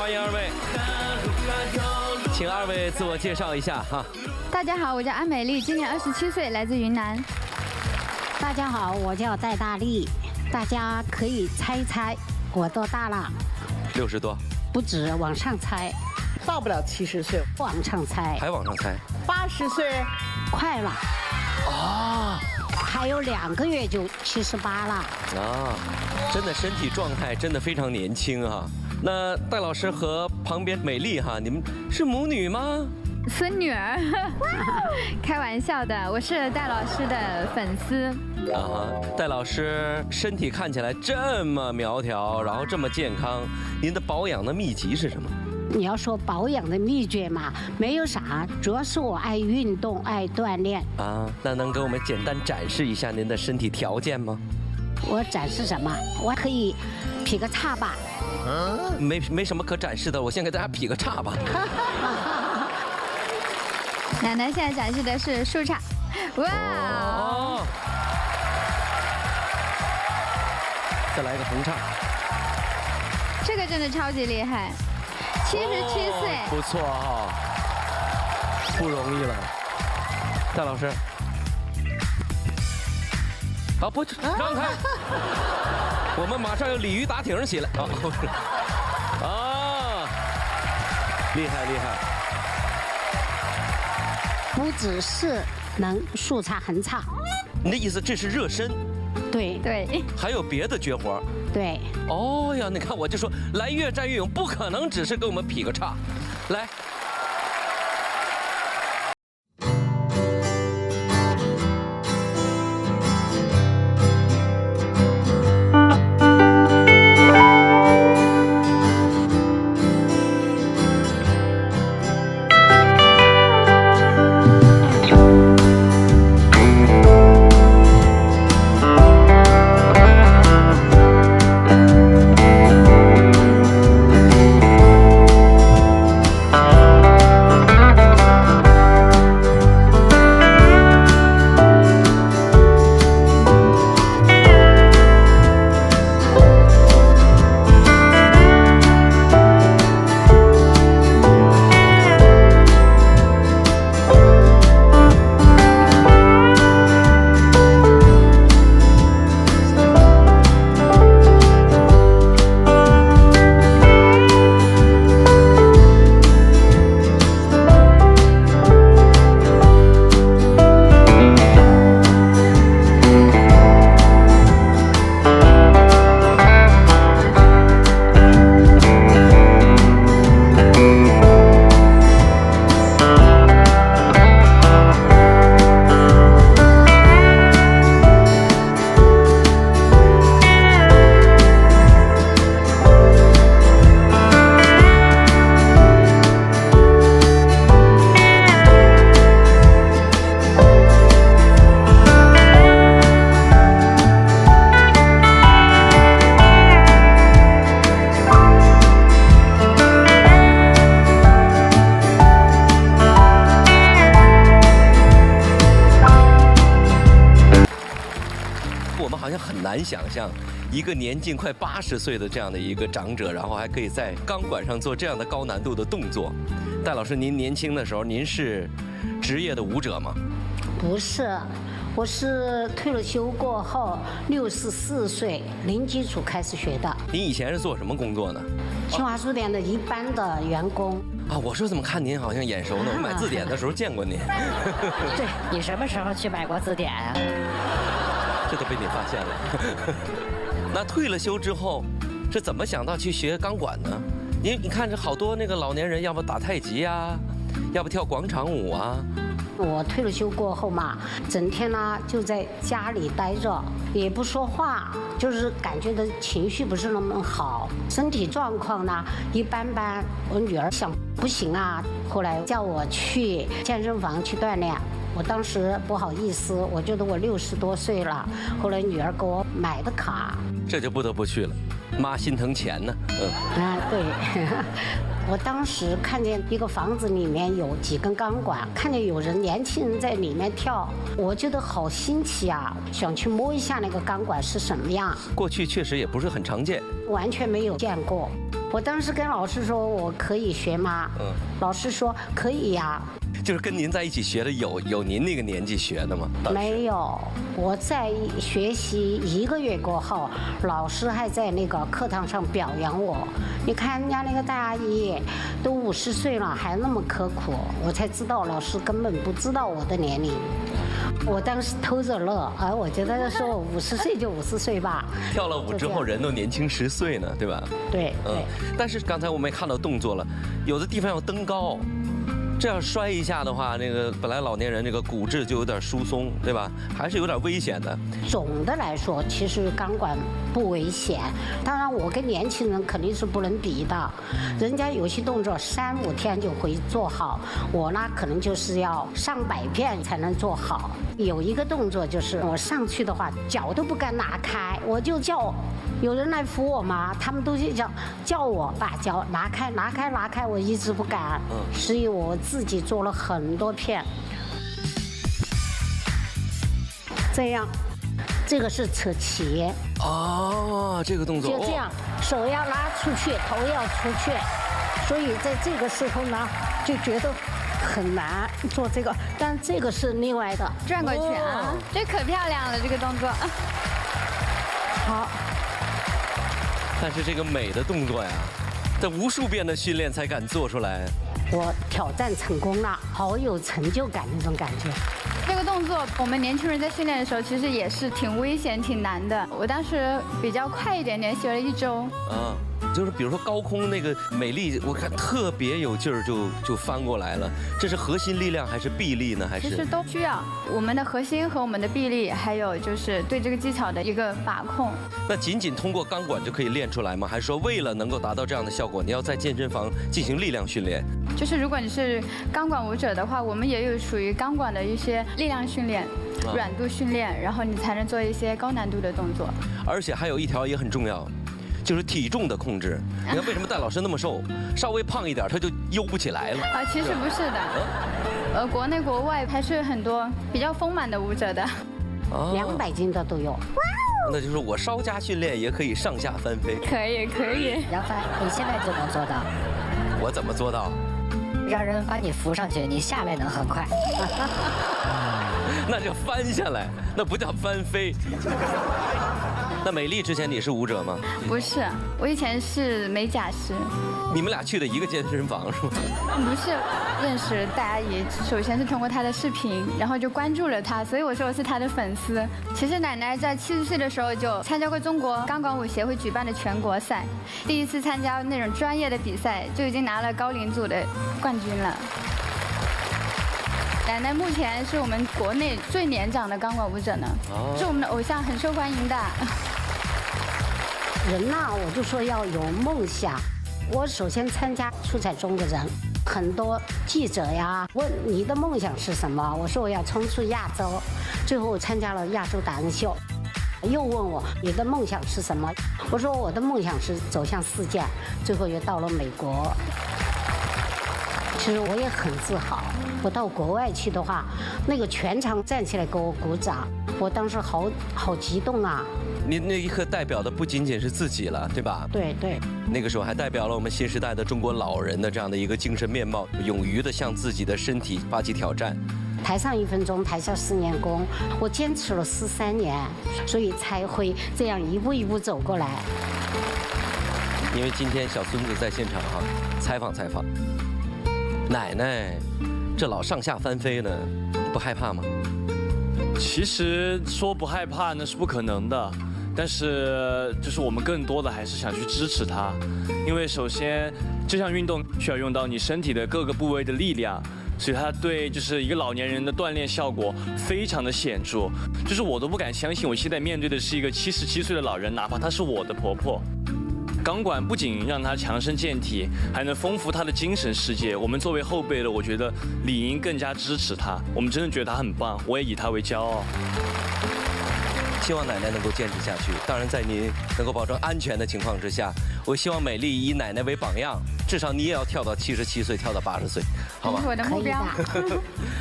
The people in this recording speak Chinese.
欢迎二位，请二位自我介绍一下哈。大家好，我叫安美丽，今年27岁，来自云南。大家好，我叫戴大力，大家可以猜一猜我多大了？60多，不止，往上猜，到不了70岁，往上猜，还往上猜80岁，快了，啊，还有2个月就78了。啊，真的身体状态真的非常年轻哈。那戴老师和旁边美丽哈，你们是母女吗？孙女儿，开玩笑的，我是戴老师的粉丝。啊，戴老师身体看起来这么苗条，然后这么健康，您的保养的秘籍是什么？你要说保养的秘诀嘛，没有啥，主要是我爱运动，爱锻炼。啊，那能给我们简单展示一下您的身体条件吗？我展示什么？我可以劈个叉吧。没什么可展示的，我先给大家劈个叉吧。奶奶现在展示的是树杈，哇！哦，再来一个横叉，这个真的超级厉害，77岁，不错哈，不容易了。戴老师，好，不让开，我们马上要鲤鱼打挺起来啊！厉害厉害。不只是能竖叉横叉，你的意思这是热身？对对，还有别的绝活？对。哦呀，你看我就说来越战越勇，不可能只是给我们劈个叉，来。难想象，一个年近快80岁的这样的一个长者，然后还可以在钢管上做这样的高难度的动作。戴老师，您年轻的时候，您是职业的舞者吗？不是，我是退了休过后64岁零基础开始学的。您以前是做什么工作呢？新华书店的一般的员工。啊，我说怎么看您好像眼熟呢？我买字典的时候见过您。对，你什么时候去买过字典啊？这都被你发现了。那退了休之后，是怎么想到去学钢管呢？你看这好多那个老年人，要不打太极呀，要不跳广场舞啊。我退了休过后嘛，整天呢就在家里待着，也不说话，就是感觉的情绪不是那么好，身体状况呢一般般。我女儿想不行啊，后来叫我去健身房去锻炼。我当时不好意思，我觉得我60多岁了，后来女儿给我买的卡，这就不得不去了，妈心疼钱呢。啊，对。我当时看见一个房子里面有几根钢管，看见有人年轻人在里面跳，我觉得好新奇啊，想去摸一下那个钢管是什么样。过去确实也不是很常见，完全没有见过。我当时跟老师说我可以学吗？老师说可以呀。就是跟您在一起学的有您那个年纪学的吗？没有，我在学习1个月过后，老师还在那个课堂上表扬我。你看人家那个大阿姨都50岁了，还那么刻苦，我才知道老师根本不知道我的年龄。我当时偷着乐，我觉得说我50岁就50岁吧。跳了舞之后人都年轻10岁呢，对吧？对。但是刚才我们也看到动作了，有的地方要登高。这样摔一下的话，那个本来老年人这个骨质就有点疏松，对吧？还是有点危险的。总的来说，其实钢管不危险。当然，我跟年轻人肯定是不能比的。人家有些动作3、5天就会做好，我呢可能就是要上百遍才能做好。有一个动作就是我上去的话，脚都不敢拿开，我就叫有人来扶我嘛，他们都是叫我把脚拿开，拿开，拿开，我一直不敢。所以我自己做了很多片。这样，这个是扯旗。哦，这个动作就这样，手要拉出去，头要出去，所以在这个时候呢，就觉得很难做这个，但这个是另外的。转过去啊，这可漂亮了，这个动作。好。但是这个美的动作呀，这无数遍的训练才敢做出来。我挑战成功了，好有成就感那种感觉。这个动作，我们年轻人在训练的时候，其实也是挺危险、挺难的。我当时比较快一点点，学了1周。就是比如说高空那个美丽，我看特别有劲儿，就翻过来了。这是核心力量还是臂力呢？还是？其实都需要我们的核心和我们的臂力，还有就是对这个技巧的一个把控。那仅仅通过钢管就可以练出来吗？还是说为了能够达到这样的效果，你要在健身房进行力量训练？就是如果你是钢管舞者的话，我们也有属于钢管的一些力量训练、软度训练，然后你才能做一些高难度的动作。而且还有一条也很重要。就是体重的控制，你看为什么戴老师那么瘦，稍微胖一点他就悠不起来了其实不是的，国内国外还是很多比较丰满的舞者的，200斤的都有。那就是我稍加训练也可以上下翻飞。可以。杨帆，你现在就能做到？我怎么做到？让人把你扶上去，你下来能很快。那叫翻下来，那不叫翻飞。那美丽之前你是舞者吗？不是，我以前是美甲师。你们俩去的一个健身房是吗？不是，认识戴阿姨，首先是通过她的视频，然后就关注了她，所以我说我是她的粉丝。其实奶奶在70岁的时候就参加过中国钢管舞协会举办的全国赛，第一次参加那种专业的比赛就已经拿了高龄组的冠军了。奶奶目前是我们国内最年长的钢管舞者呢，是我们的偶像，很受欢迎的。人呐，我就说要有梦想。我首先参加出彩中国人，很多记者呀问你的梦想是什么，我说我要冲出亚洲，最后我参加了亚洲达人秀。又问我你的梦想是什么，我说我的梦想是走向世界，最后又到了美国。其实我也很自豪，我到国外去的话，那个全场站起来给我鼓掌，我当时好激动啊！你那一刻代表的不仅仅是自己了，对吧？对。那个时候还代表了我们新时代的中国老人的这样的一个精神面貌，勇于的向自己的身体发起挑战。台上1分钟，台下10年功，我坚持了13年，所以才会这样一步一步走过来。因为今天小孙子在现场采访。奶奶，这老上下翻飞呢，不害怕吗？其实说不害怕那是不可能的，但是就是我们更多的还是想去支持他，因为首先这项运动需要用到你身体的各个部位的力量，所以它对就是一个老年人的锻炼效果非常的显著，就是我都不敢相信我现在面对的是一个77岁的老人，哪怕她是我的婆婆。钢管不仅让他强身健体，还能丰富他的精神世界。我们作为后辈的，我觉得理应更加支持他。我们真的觉得他很棒，我也以他为骄傲。希望奶奶能够坚持下去。当然，在您能够保证安全的情况之下，我希望美丽以奶奶为榜样，至少你也要跳到77岁，跳到80岁，好吗？这是我的目标。